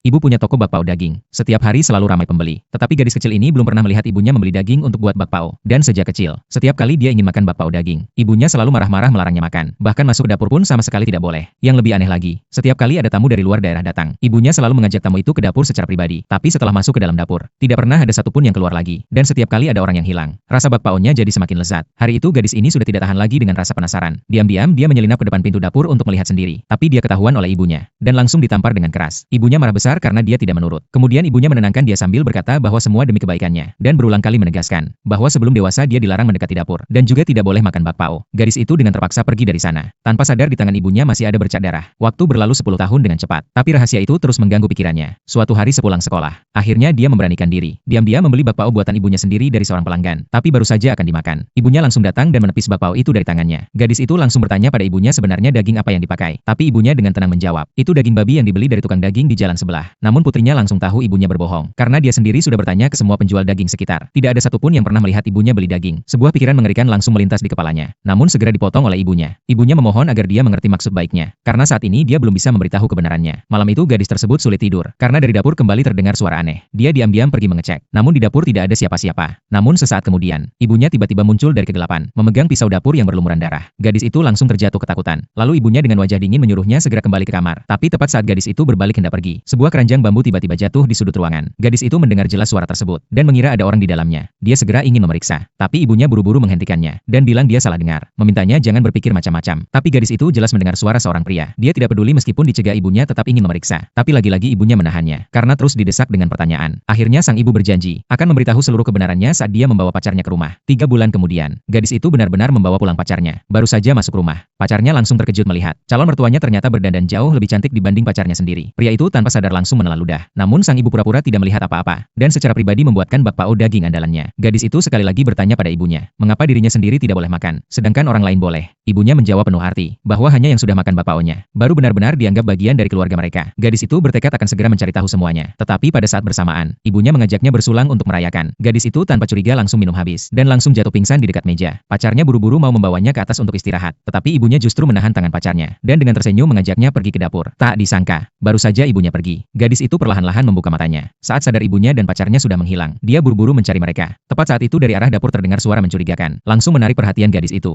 Ibu punya toko bakpao daging. Setiap hari selalu ramai pembeli. Tetapi gadis kecil ini belum pernah melihat ibunya membeli daging untuk buat bakpao. Dan sejak kecil, setiap kali dia ingin makan bakpao daging, ibunya selalu marah-marah melarangnya makan. Bahkan masuk ke dapur pun sama sekali tidak boleh. Yang lebih aneh lagi, setiap kali ada tamu dari luar daerah datang, ibunya selalu mengajak tamu itu ke dapur secara pribadi. Tapi setelah masuk ke dalam dapur, tidak pernah ada satupun yang keluar lagi. Dan setiap kali ada orang yang hilang, rasa bakpaonya jadi semakin lezat. Hari itu gadis ini sudah tidak tahan lagi dengan rasa penasaran. Diam-diam dia menyelinap ke depan pintu dapur untuk melihat sendiri. Tapi dia ketahuan oleh ibunya, dan langsung ditampar dengan keras. Ibunya marah besar karena dia tidak menurut. Kemudian ibunya menenangkan dia sambil berkata bahwa semua demi kebaikannya, dan berulang kali menegaskan bahwa sebelum dewasa dia dilarang mendekati dapur, dan juga tidak boleh makan bakpao. Gadis itu dengan terpaksa pergi dari sana. Tanpa sadar di tangan ibunya masih ada bercak darah. Waktu berlalu 10 tahun dengan cepat, tapi rahasia itu terus mengganggu pikirannya. Suatu hari sepulang sekolah, akhirnya dia memberanikan diri. Diam-diam membeli bakpao buatan ibunya sendiri dari seorang pelanggan, tapi baru saja akan dimakan. Ibunya langsung datang dan menepis bakpao itu dari tangannya. Gadis itu langsung bertanya pada ibunya sebenarnya daging apa yang dipakai. Tapi ibunya dengan tenang menjawab, itu daging babi yang dibeli dari tukang daging di jalan sebelah. Namun putrinya langsung tahu ibunya berbohong, karena dia sendiri sudah bertanya ke semua penjual daging sekitar. Tidak ada satupun yang pernah melihat ibunya beli daging. Sebuah pikiran mengerikan langsung melintas di kepalanya. Namun segera dipotong oleh ibunya. Ibunya memohon agar dia mengerti maksud baiknya, karena saat ini dia belum bisa memberitahu kebenarannya. Malam itu gadis tersebut sulit tidur, karena dari dapur kembali terdengar suara aneh. Dia diam-diam pergi mengecek. Namun di dapur tidak ada siapa-siapa. Namun sesaat kemudian, ibunya tiba-tiba muncul dari kegelapan, memegang pisau dapur yang berlumuran darah. Gadis itu langsung terjatuh ketakutan. Lalu ibunya dengan wajah dingin menyuruhnya segera kembali ke kamar. Tapi tepat saat gadis itu berbalik hendak pergi, sebuah keranjang bambu tiba-tiba jatuh di sudut ruangan. Gadis itu mendengar jelas suara tersebut, dan mengira ada orang di dalamnya. Dia segera ingin memeriksa, tapi ibunya buru-buru menghentikannya, dan bilang dia salah dengar. Memintanya jangan berpikir macam-macam. Tapi gadis itu jelas mendengar suara seorang pria. Dia tidak peduli meskipun dicegah ibunya tetap ingin memeriksa. Tapi lagi-lagi ibunya menahannya, karena terus didesak dengan pertanyaan. Akhirnya sang ibu berjanji, akan memberitahu seluruh kebenarannya saat dia membawa pacarnya ke rumah. 3 bulan kemudian, gadis itu benar-benar membawa pulang pacarnya. Baru saja masuk rumah, pacarnya langsung terkejut melihat calon mertuanya ternyata berdandan jauh lebih cantik dibanding pacarnya sendiri. Pria itu tanpa sadar langsung menelan ludah. Namun sang ibu pura-pura tidak melihat apa-apa, dan secara pribadi membuatkan bakpao daging andalannya. Gadis itu sekali lagi bertanya pada ibunya, mengapa dirinya sendiri tidak boleh makan, sedangkan orang lain boleh. Ibunya menjawab penuh arti, bahwa hanya yang sudah makan bakpaonya, baru benar-benar dianggap bagian dari keluarga mereka. Gadis itu bertekad akan segera mencari tahu semuanya. Tetapi pada saat bersamaan, ibunya mengajaknya bersulang untuk merayakan. Gadis itu tanpa curiga langsung minum habis, dan langsung jatuh pingsan di dekat meja. Pacarnya buru-buru mau membawanya ke atas untuk istirahat, tetapi ibunya justru menahan tangan pacarnya, dan dengan tersenyum mengajaknya pergi ke dapur. Tak disangka, baru saja ibunya pergi, gadis itu perlahan-lahan membuka matanya. Saat sadar ibunya dan pacarnya sudah menghilang, dia buru-buru mencari mereka. Tepat saat itu dari arah dapur terdengar suara mencurigakan, langsung menarik perhatian gadis itu.